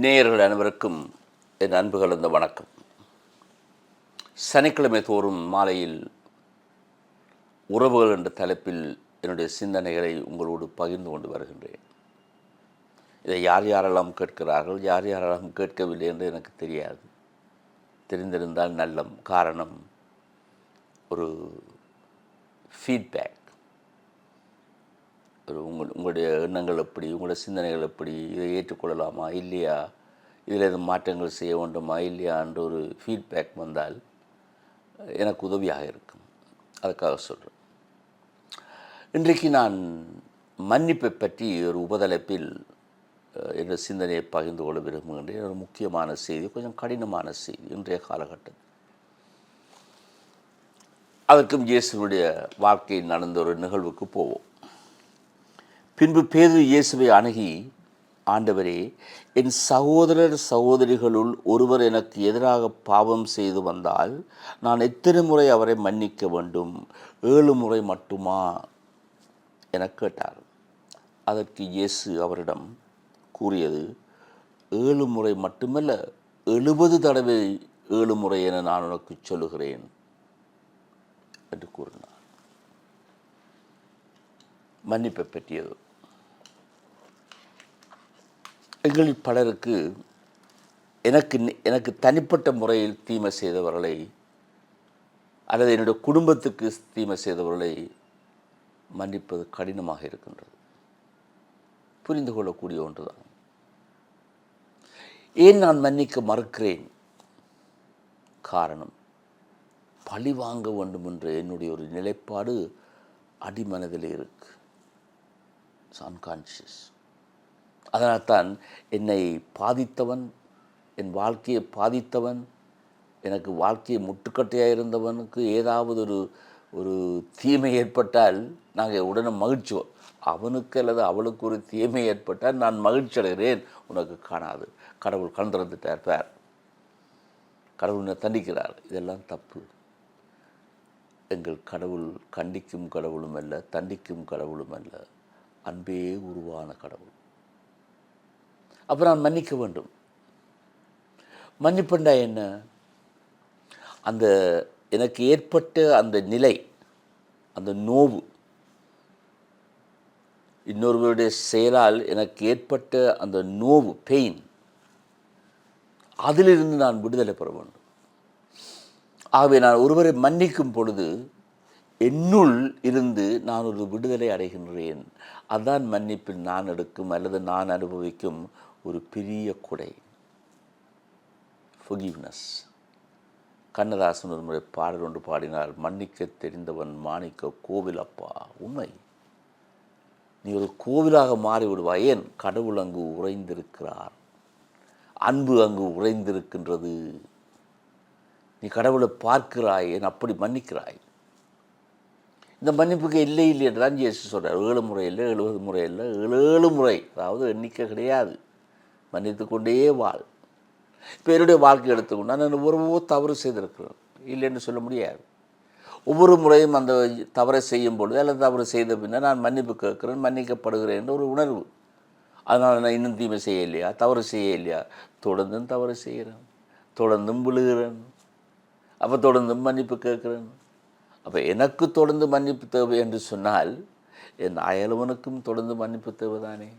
நேயர்கள் அனைவருக்கும் என் அன்பு கலந்த வணக்கம். சனிக்கிழமை தோறும் மாலையில் உறவுகள் என்ற தலைப்பில் என்னுடைய சிந்தனைகளை உங்களோடு பகிர்ந்து கொண்டு வருகின்றேன். இதை யார் யாரெல்லாம் கேட்கிறார்கள், யார் யாரெல்லாம் கேட்கவில்லை என்று எனக்கு தெரியாது. தெரிந்திருந்தால் நல்லம். காரணம், ஒரு ஃபீட்பேக், உங்களுடைய எண்ணங்கள் எப்படி, உங்களுடைய சிந்தனைகள் எப்படி, இதை ஏற்றுக்கொள்ளலாமா இல்லையா, இதில் எதுவும் மாற்றங்கள் செய்ய வேண்டுமா இல்லையா என்ற ஒரு ஃபீட்பேக் வந்தால் எனக்கு உதவியாக இருக்கும். அதுக்காக சொல்கிறேன். இன்றைக்கு நான் மன்னிப்பை பற்றி ஒரு உபதலைப்பில் என்ற சிந்தனையை பகிர்ந்து கொள்ள விரும்புகின்றேன். ஒரு முக்கியமான செய்தி, கொஞ்சம் கடினமான செய்தி இன்றைய காலகட்டம். அதற்கும் இயேசுடைய வாழ்க்கையில் நடந்த ஒரு நிகழ்வுக்கு போவோம். பின்பு பேதுரு இயேசுவை அணுகி, ஆண்டவரே, என் சகோதரர் சகோதரிகளுள் ஒருவர் எனக்கு எதிராக பாவம் செய்து வந்தால் நான் எத்தனை முறை அவரை மன்னிக்க வேண்டும்? 7 முறை மட்டுமா என கேட்டார். அதற்கு இயேசு அவரிடம் கூறியது, 7 முறை மட்டுமல்ல, 70 தடவை 7 முறை என நான் உனக்கு சொல்லுகிறேன் என்று கூறினார். மன்னிப்பை பற்றியது. எங்களில் பலருக்கு எனக்கு தனிப்பட்ட முறையில் தீமை செய்தவர்களை அல்லது என்னுடைய குடும்பத்துக்கு தீமை செய்தவர்களை மன்னிப்பது கடினமாக இருக்கின்றது. புரிந்து கொள்ளக்கூடிய ஒன்றுதான். ஏன் நான் மன்னிக்க மறுக்கிறேன்? காரணம், பழி வாங்க வேண்டும் என்ற என்னுடைய ஒரு நிலைப்பாடு அடிமனதில் இருக்கு. அன்கான்ஷியஸ். அதனால்தான் என்னை பாதித்தவன், என் வாழ்க்கையை பாதித்தவன், எனக்கு வாழ்க்கையை முட்டுக்கட்டையாக இருந்தவனுக்கு ஏதாவது ஒரு தீமை ஏற்பட்டால் நாங்கள் உடனே மகிழ்ச்சிவோம். அவனுக்கு அல்லது அவளுக்கு ஒரு தீமை ஏற்பட்டால் நான் மகிழ்ச்சி அடைகிறேன். உனக்கு காணாது, கடவுள் கண் திறந்துட்டார் பார், கடவுள் என்னை தண்டிக்கிறார். இதெல்லாம் தப்பு. எங்கள் கடவுள் கண்டிக்கும் கடவுளும் அல்ல, தண்டிக்கும் கடவுளும் அல்ல, அன்பே உருவான கடவுள். அப்போ நான் மன்னிக்க வேண்டும். மன்னிப்புண்டா என்ன? அந்த எனக்கு ஏற்பட்ட அந்த நிலை, அந்த நோவு, இன்னொருவருடைய செயலால் எனக்கு ஏற்பட்ட அந்த நோவு, பெயின், அதிலிருந்து நான் விடுதலை பெற வேண்டும். ஆகவே நான் ஒருவரை மன்னிக்கும் பொழுது என்னுள் இருந்து நான் ஒரு விடுதலை அடைகின்றேன். அதுதான் மன்னிப்பில் நான் எடுக்கும் அல்லது நான் அனுபவிக்கும் ஒரு பெரிய கொடை. ஃபர்கிவ்னஸ். கண்ணதாசன் ஒரு முறை பாடல் ஒன்று பாடினார், மன்னிக்க தெரிந்தவன் மாணிக்க கோவில் அப்பா. உண்மை. நீ ஒரு கோவிலாக மாறிவிடுவாய். ஏன்? கடவுள் அங்கு உறைந்திருக்கிறார், அன்பு அங்கு உறைந்திருக்கின்றது. நீ கடவுளை பார்க்கிறாய், ஏன் அப்படி மன்னிக்கிறாய். இந்த மன்னிப்புக்கு இல்லை என்று தான் இயேசு சொல்கிறார். 7 முறை இல்லை, 70 முறை இல்லை, 7 முறை. அதாவது எண்ணிக்கை கிடையாது. மன்னித்து கொண்டே வாழ். இப்போ என்னுடைய வாழ்க்கை எடுத்துக்கொண்டா நான் ஒவ்வொரு தவறு செய்திருக்கிறேன், இல்லைன்னு சொல்ல முடியாது. ஒவ்வொரு முறையும் அந்த தவறை செய்யும் பொழுது அல்லது தவறு செய்த பின்னர் நான் மன்னிப்பு கேட்கிறேன், மன்னிக்கப்படுகிறேன் என்ற ஒரு உணர்வு. அதனால் நான் இன்னும் தீமை செய்ய இல்லையா, தவறு செய்ய இல்லையா, தொடர்ந்தும் தவறு செய்கிறேன், தொடர்ந்தும் விழுகிறேன், அப்போ தொடர்ந்தும் மன்னிப்பு கேட்குறேன். அப்போ எனக்கு தொடர்ந்து மன்னிப்பு தேவை என்று சொன்னால் என் அயலவனுக்கும் தொடர்ந்து மன்னிப்பு தேவைதானே?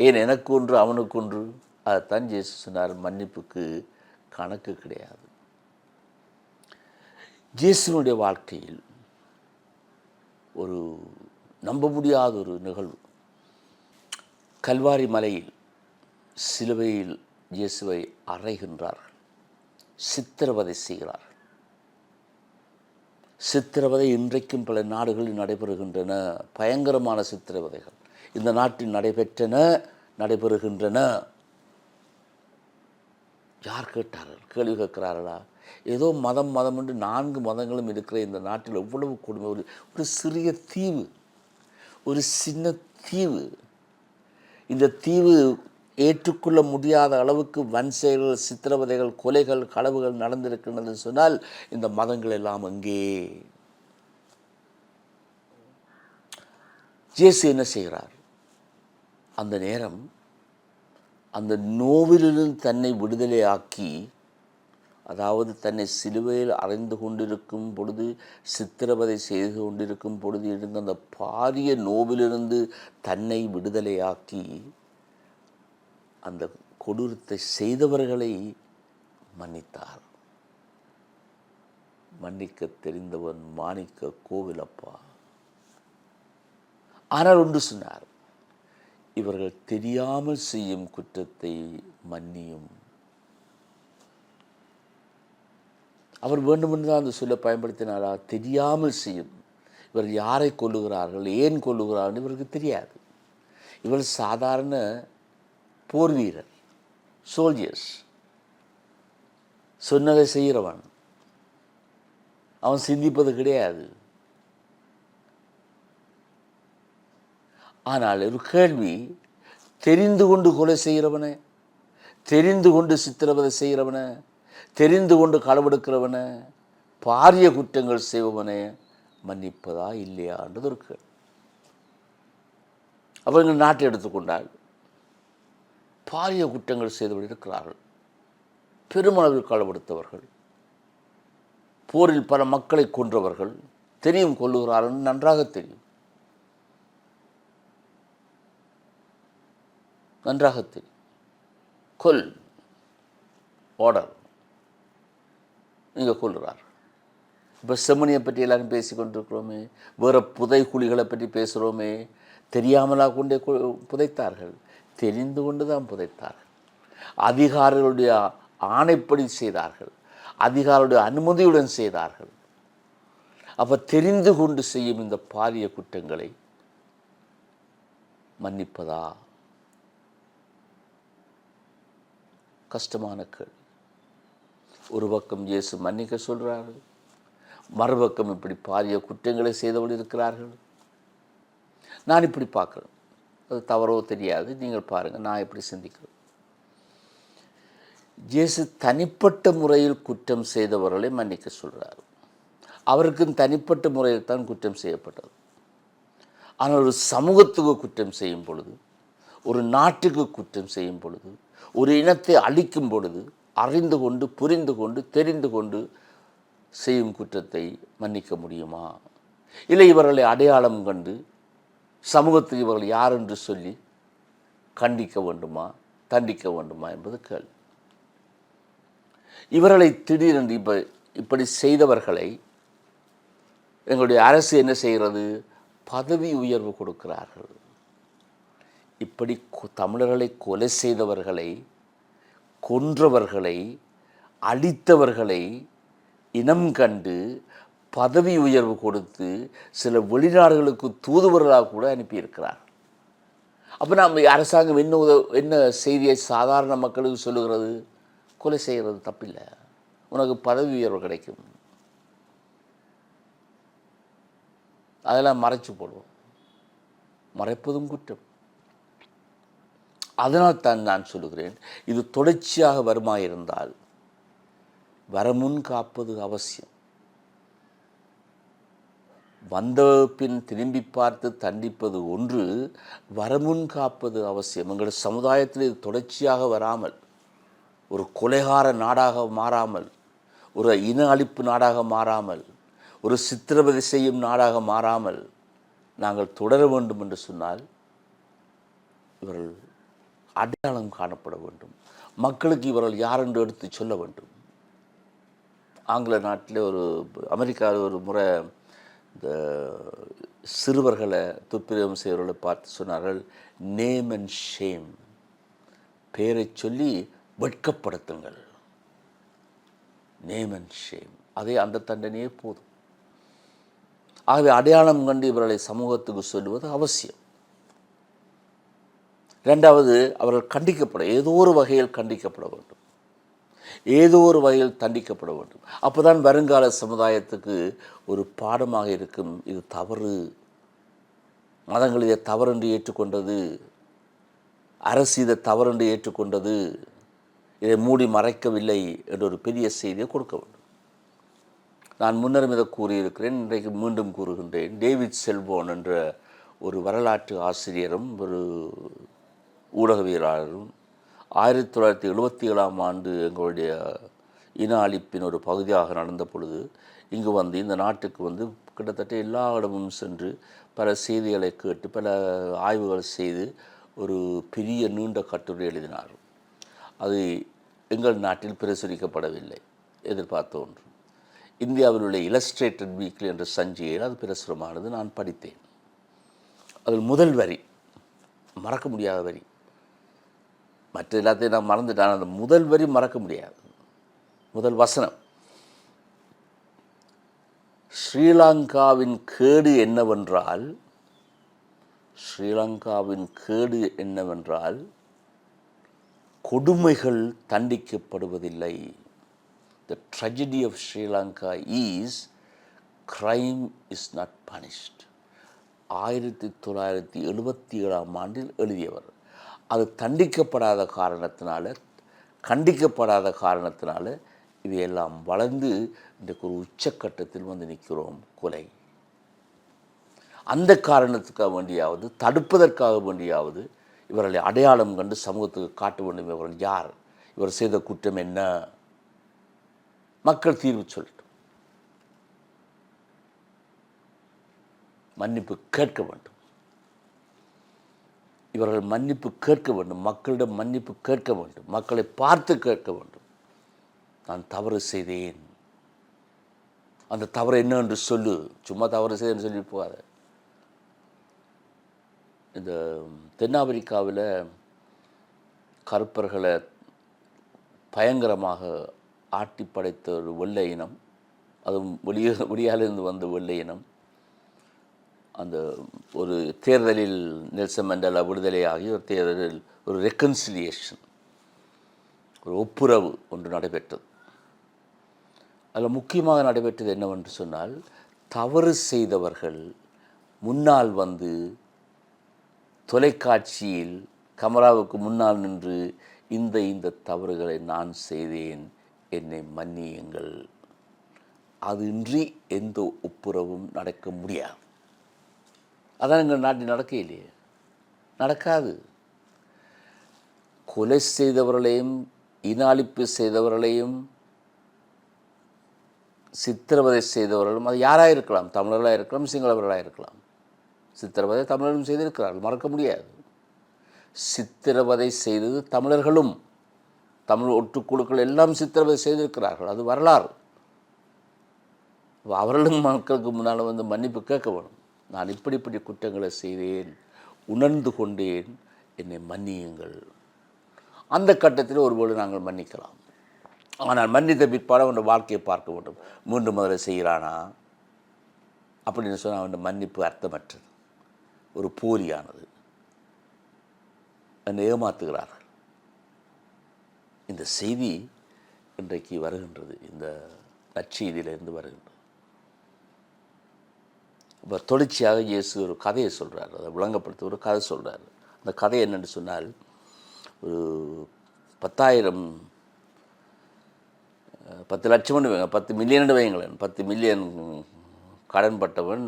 ஏன் எனக்கு ஒன்று அவனுக்கு ஒன்று? அதைத்தான் இயேசு சொன்னார், மன்னிப்புக்கு கணக்கு கிடையாது. இயேசுனுடைய வாழ்க்கையில் ஒரு நம்ப முடியாத ஒரு நிகழ்வு. கல்வாரி மலையில் சிலுவையில் இயேசுவை அறைகின்றார்கள், சித்திரவதை செய்கிறார்கள். சித்திரவதை இன்றைக்கும் பல நாடுகளில் நடைபெறுகின்றன. பயங்கரமான சித்திரவதைகள் இந்த நாட்டில் நடைபெறுகின்றன. யார் கேட்டார்கள்? கேள்வி கேட்கிறார்களா? ஏதோ மதம் என்று 4 மதங்களும் இருக்கிற இந்த நாட்டில் எவ்வளவு கொடுமை. ஒரு சிறிய தீவு, ஒரு சின்ன தீவு. இந்த தீவு ஏற்றுக்கொள்ள முடியாத அளவுக்கு வன் செயல்கள், சித்திரவதைகள், கொலைகள், களவுகள் நடந்திருக்கின்றது சொன்னால் இந்த மதங்கள் எல்லாம் அங்கே. இயேசு என்ன செய்கிறார்? அந்த நேரம் அந்த நோவிலிருந்து தன்னை விடுதலையாக்கி, அதாவது தன்னை சிலுவையில் அறைந்து கொண்டிருக்கும் பொழுது, சித்திரவதை செய்து கொண்டிருக்கும் பொழுது இருந்த அந்த பாரிய நோவிலிருந்து தன்னை விடுதலையாக்கி, அந்த கொடூரத்தை செய்தவர்களை மன்னித்தார். மன்னிக்க தெரிந்தவன் மாணிக்க கோவிலப்பா. ஆனால் ஒன்று சொன்னார், இவர்கள் தெரியாமல் செய்யும் குற்றத்தை மன்னியும். அவர் வேண்டுமென்று தான் அந்த சொல்ல பயன்படுத்தினாரா? தெரியாமல் செய்யும். இவர் யாரை கொல்லுகிறார்கள், ஏன் கொல்லுகிறார்கள் இவருக்கு தெரியாது. இவர் சாதாரண போர் வீரர், சோல்ஜர்ஸ், சொன்னதை செய்கிறவன். அவன் சிந்திப்பது கிடையாது. ஆனால் ஒரு கேள்வி, தெரிந்து கொண்டு கொலை செய்கிறவனை, தெரிந்து கொண்டு சித்திரவதை செய்கிறவனை, தெரிந்து கொண்டு களவெடுக்கிறவனை, பாரிய குற்றங்கள் செய்பவனை மன்னிப்பதா இல்லையான்றது ஒரு கேள்வி. அவர்கள் நாட்டை எடுத்துக்கொண்டால் பாரிய குற்றங்கள் செய்தவர்கள் இருக்கிறார்கள். பெருமளவில் களவெடுத்தவர்கள், போரில் பல மக்களை கொன்றவர்கள், தெரியும் கொல்லுகிறார்கள், நன்றாக தெரியும், நன்றாக தெரியும். கொல் ஆர்டர், நீங்கள் கொள்கிறார்கள். இப்போ செம்மனியை பற்றி எல்லாரும் பேசி கொண்டிருக்கிறோமே, வேறு புதை குழிகளை பற்றி பேசுகிறோமே. தெரியாமலாக கொண்டே புதைத்தார்கள், தெரிந்து கொண்டு தான் புதைத்தார்கள். அதிகாரிகளுடைய ஆணைப்படி செய்தார்கள், அதிகாரிகளுடைய அனுமதியுடன் செய்தார்கள். அப்போ தெரிந்து கொண்டு செய்யும் இந்த பாரிய குற்றங்களை மன்னிப்பதா? கஷ்டமான கேள்வி. ஒரு பக்கம் இயேசு மன்னிக்க சொல்கிறார்கள், மறுபக்கம் இப்படி பாரிய குற்றங்களை செய்தவர்கள் இருக்கிறார்கள். நான் இப்படி பார்க்குறேன், அது தவறோ தெரியாது, நீங்கள் பாருங்கள், நான் எப்படி சிந்திக்கிறேன். இயேசு தனிப்பட்ட முறையில் குற்றம் செய்தவர்களை மன்னிக்க சொல்கிறார். அவருக்கும் தனிப்பட்ட முறையில் தான் குற்றம் செய்யப்பட்டது. ஆனால் ஒரு சமூகத்துக்கு குற்றம் செய்யும் பொழுது, ஒரு நாட்டுக்கு குற்றம் செய்யும் பொழுது, ஒரு இனத்தை அழிக்கும் பொழுது, அறிந்து கொண்டு புரிந்து கொண்டு தெரிந்து கொண்டு செய்யும் குற்றத்தை மன்னிக்க முடியுமா? இல்லை இவர்களை அடையாளம் கண்டு சமூகத்துக்கு இவர்கள் யார் என்று சொல்லி கண்டிக்க வேண்டுமா, தண்டிக்க வேண்டுமா என்பது கேள்வி. இவர்களை திடீரென்று இப்படி செய்தவர்களை எங்களுடைய அரசு என்ன செய்கிறது? பதவி உயர்வு கொடுக்கிறார்கள். இப்படி தமிழர்களை கொலை செய்தவர்களை, கொன்றவர்களை, அழித்தவர்களை இனம் கண்டு பதவி உயர்வு கொடுத்து சில வெளிநாடுகளுக்கு தூதுவர்களாக கூட அனுப்பியிருக்கிறார். அப்போ நாம் அரசாங்கம் என்ன செய்தியை சாதாரண மக்களுக்கு சொல்லுகிறது? கொலை செய்கிறது தப்பில்லை, உனக்கு பதவி உயர்வு கிடைக்கும். அதெல்லாம் மறைச்சு போடுவோம், மறைப்பதும் குற்றம். அதனால் தான் நான் சொல்லுகிறேன், இது தொடர்ச்சியாக வருமாயிருந்தால் வரமுன் காப்பது அவசியம். வந்த பின் திரும்பி பார்த்து தண்டிப்பது ஒன்று, வரமுன் காப்பது அவசியம். எங்கள் சமுதாயத்தில் இது தொடர்ச்சியாக வராமல், ஒரு கொலைகார நாடாக மாறாமல், ஒரு இன அழிப்பு நாடாக மாறாமல், ஒரு சித்திரவதை செய்யும் நாடாக மாறாமல் நாங்கள் தொடர வேண்டும் என்று சொன்னால் இவர்கள் அடையாளம் காணப்பட வேண்டும். மக்களுக்கு இவர்கள் யார் என்று எடுத்து சொல்ல வேண்டும். ஆங்கில நாட்டில் அமெரிக்காவில் ஒரு முறை இந்த சிறுவர்களை துப்பிரயோகம் செய்வர்களை பார்த்து சொன்னார்கள், நேம் அண்ட் ஷேம், பெயரை சொல்லி வெட்கப்படுத்துங்கள். நேம் அண்ட் ஷேம், அதே அந்த தண்டனையே போதும். ஆகவே அடையாளம் கண்டு இவர்களை சமூகத்துக்கு சொல்லுவது அவசியம். இரண்டாவது, அவர்கள் கண்டிக்கப்பட, ஏதோ ஒரு வகையில் கண்டிக்கப்பட வேண்டும், ஏதோ ஒரு வகையில் தண்டிக்கப்பட வேண்டும். அப்போ தான் வருங்கால சமுதாயத்துக்கு ஒரு பாடமாக இருக்கும். இது தவறு, மதங்கள் இதை தவறென்று ஏற்றுக்கொண்டது, அரசு இதை தவறென்று ஏற்றுக்கொண்டது, இதை மூடி மறைக்கவில்லை என்ற ஒரு பெரிய செய்தியை கொடுக்க வேண்டும். நான் முன்னரும் இதை கூறியிருக்கிறேன், இன்றைக்கு மீண்டும் கூறுகின்றேன். டேவிட் செல்வோன் என்ற ஒரு வரலாற்று ஆசிரியரும் ஒரு ஊடகவியலாளரும் 1977ஆம் ஆண்டு எங்களுடைய இன அழிப்பின் ஒரு பகுதியாக நடந்த பொழுது இங்கு வந்து இந்த நாட்டுக்கு வந்து கிட்டத்தட்ட எல்லா இடமும் சென்று பல செய்திகளை கேட்டு பல ஆய்வுகள் செய்து ஒரு பெரிய நீண்ட கட்டுரை எழுதினார். அது எங்கள் நாட்டில் பிரசுரிக்கப்படவில்லை, எதிர்பார்த்த ஒன்று. இந்தியாவில் உள்ள இல்லஸ்ட்ரேட்டட் வீக்லி என்ற சஞ்சிகையில் அது பிரசுரமானது. நான் படித்தேன். அதில் முதல் வரி மறக்க முடியாத வரி. மற்ற எல்லாத்தையும் நான் மறந்துட்டான். அந்த முதல் வரி மறக்க முடியாது. முதல் வசனம், ஸ்ரீலங்காவின் கேடு என்னவென்றால், ஸ்ரீலங்காவின் கேடு என்னவென்றால் கொடுமைகள் தண்டிக்கப்படுவதில்லை. The tragedy of Sri Lanka is crime is not punished. 1977ஆம் ஆண்டில் எழுதியவர். அது தண்டிக்கப்படாத காரணத்தினால இவையெல்லாம் வளர்ந்து இன்றைக்கு ஒரு உச்சக்கட்டத்தில் வந்து நிற்கிறோம். கொலை. அந்த காரணத்துக்காக வேண்டியாவது, தடுப்பதற்காக வேண்டியாவது இவர்களை அடையாளம் கண்டு சமூகத்துக்கு காட்ட வேண்டும். இவர்கள் யார், இவர் செய்த குற்றம் என்ன, மக்கள் தீர்வு சொல்லட்டும். மன்னிப்பு கேட்க வேண்டும். இவர்கள் மன்னிப்பு கேட்க வேண்டும். மக்களிடம் மன்னிப்பு கேட்க வேண்டும். மக்களை பார்த்து கேட்க வேண்டும். நான் தவறு செய்தேன், அந்த தவறு என்ன என்று சொல்லு. சும்மா தவறு செய்தேன்னு சொல்லி போகாத. இந்த தென்னாப்பிரிக்காவில் கருப்பர்களை பயங்கரமாக ஆட்டி படைத்த ஒரு வெள்ளை இனம், அதுவும் வெளியாலிருந்து வந்த வெள்ளை இனம், அந்த ஒரு தேர்தலில் நெல்சன் மண்டேலா விடுதலையாகி ஒரு தேர்தலில் ஒரு ரெக்கன்சிலியேஷன், ஒரு ஒப்புரவு ஒன்று நடைபெற்றது. அதில் முக்கியமாக நடைபெற்றது என்னவென்று சொன்னால், தவறு செய்தவர்கள் முன்னால் வந்து தொலைக்காட்சியில் கமராவுக்கு முன்னால் நின்று இந்த தவறுகளை நான் செய்தேன், என்னை மன்னியுங்கள். அது இன்றி எந்த ஒப்புரவும் நடக்க முடியாது. அதான் எங்கள் நாட்டில் நடக்க இல்லையே, நடக்காது. கொலை செய்தவர்களையும் இன அழிப்பு செய்தவர்களையும் சித்திரவதை செய்தவர்களும் அது யாராக இருக்கலாம், தமிழர்களாக இருக்கலாம், சிங்களவர்களாக இருக்கலாம். சித்திரவதை தமிழர்களும் செய்திருக்கிறார்கள், மறக்க முடியாது. சித்திரவதை செய்தது தமிழர்களும், தமிழ் ஒட்டுக்குழுக்கள் எல்லாம் சித்திரவதை செய்திருக்கிறார்கள். அது வரலாறு. அவர்களும் மக்களுக்கு முன்னால் வந்து மன்னிப்பு கேட்க வேணும். நான் இப்படி குற்றங்களை செய்தேன், உணர்ந்து கொண்டேன், என்னை மன்னியுங்கள். அந்த கட்டத்தில் ஒருவேளை நாங்கள் மன்னிக்கலாம். ஆனால் மன்னித்த பிற்பாடு அவன் வாழ்க்கையை பார்க்க வேண்டும். மீண்டும் முதல்ல செய்கிறானா அப்படின்னு சொன்னால் அவன் மன்னிப்பு அர்த்தமற்றது, ஒரு போலியானது, என்னை ஏமாத்துகிறார்கள். இந்த செய்தி இன்றைக்கு வருகின்றது, இந்த நற்செய்தியிலிருந்து வருகின்றது. இப்போ தொடர்ச்சியாக இயேசு ஒரு கதையை சொல்கிறார், அதை விளங்கப்படுத்த ஒரு கதை சொல்கிறார். அந்த கதை என்னென்னு சொன்னால், ஒரு 10 லட்சம் வைங்க, 10 மில்லியன் வைங்களேன். 10 மில்லியன் கடன்பட்டவன்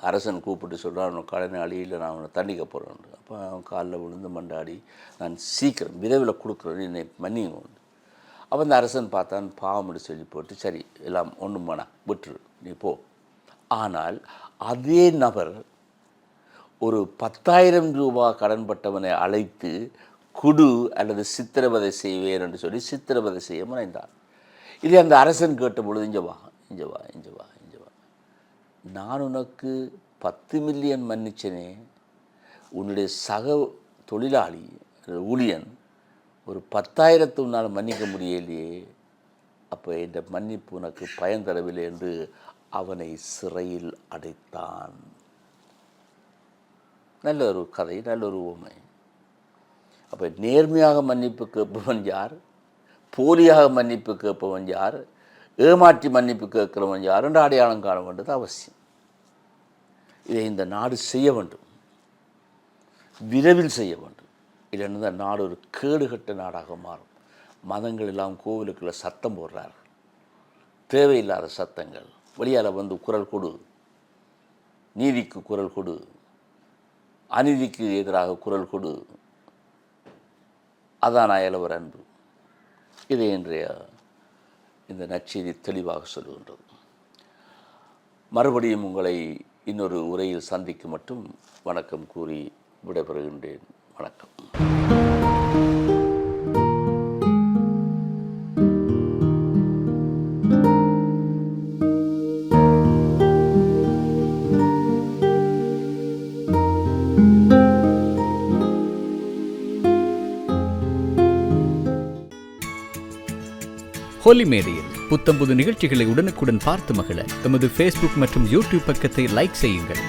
அரசன் கூப்பிட்டு சொல்கிறான், அவன் கடனை அழியில் நான் அவனை தண்டிக்க போகிறேன். அப்போ அவன் காலில் விழுந்து மண்டாடி, நான் சீக்கிரம் விரைவில் கொடுக்குறேன்னு என்னை மன்னிங்க. அப்போ அந்த அரசன் பார்த்தான், பாவம்னு சொல்லி போட்டு, சரி எல்லாம் ஒன்றும் வேணாம் விட்டுரு, நீ போ. ஆனால் அதே நபர் ஒரு 10,000 ரூபாய் கடன்பட்டவனை அழைத்து குடு அல்லது சித்திரவதை செய்வேன் என்று சொல்லி சித்திரவதை செய்ய முனைந்தான். இதை அந்த அரசன் கேட்ட பொழுது, இங்கே வா, நான் உனக்கு 10 மில்லியன் மன்னிச்சனே, உன்னுடைய சக தொழிலாளி ஊழியன் ஒரு 10,000 உன்னால் மன்னிக்க முடியலையே, அப்போ என்ற மன்னிப்பு உனக்கு பயன் தரவில்லை என்று அவனை சிறையில் அடைத்தான். நல்ல ஒரு கதை, நல்ல ஒரு உவமை. அப்போ நேர்மையாக மன்னிப்பு கேட்பவன் யார், போலியாக மன்னிப்பு கேட்பவன் யார், ஏமாற்றி மன்னிப்பு கேட்கிறவன் யார் என்று அடையாளம் காண வேண்டியது அவசியம். இதை இந்த நாடு செய்ய வேண்டும், விரைவில் செய்ய வேண்டும். இல்லைன்னு இந்த நாடு ஒரு கேடுகட்ட நாடாக மாறும். மதங்கள் எல்லாம் கோவிலுக்குள்ள சத்தம் போடுறார்கள், தேவையில்லாத சத்தங்கள். வெளியால் வந்து குரல் கொடு, நீதிக்கு குரல் கொடு, அநீதிக்கு எதிராக குரல் கொடு. அதான் அயலவர் அன்பு. இதை இன்றைய இந்த நற்செய்தி தெளிவாக சொல்லுகின்றது. மறுபடியும் உங்களை இன்னொரு உரையில் சந்திக்கும் மட்டும் வணக்கம் கூறி விடைபெறுகின்றேன். வணக்கம். ஹோலி மேடையில் புத்தம்புது நிகழ்ச்சிகளை உடனுக்குடன் பார்த்து மகிழ எமது ஃபேஸ்புக் மற்றும் யூடியூப் பக்கத்தை லைக் செய்யுங்கள்.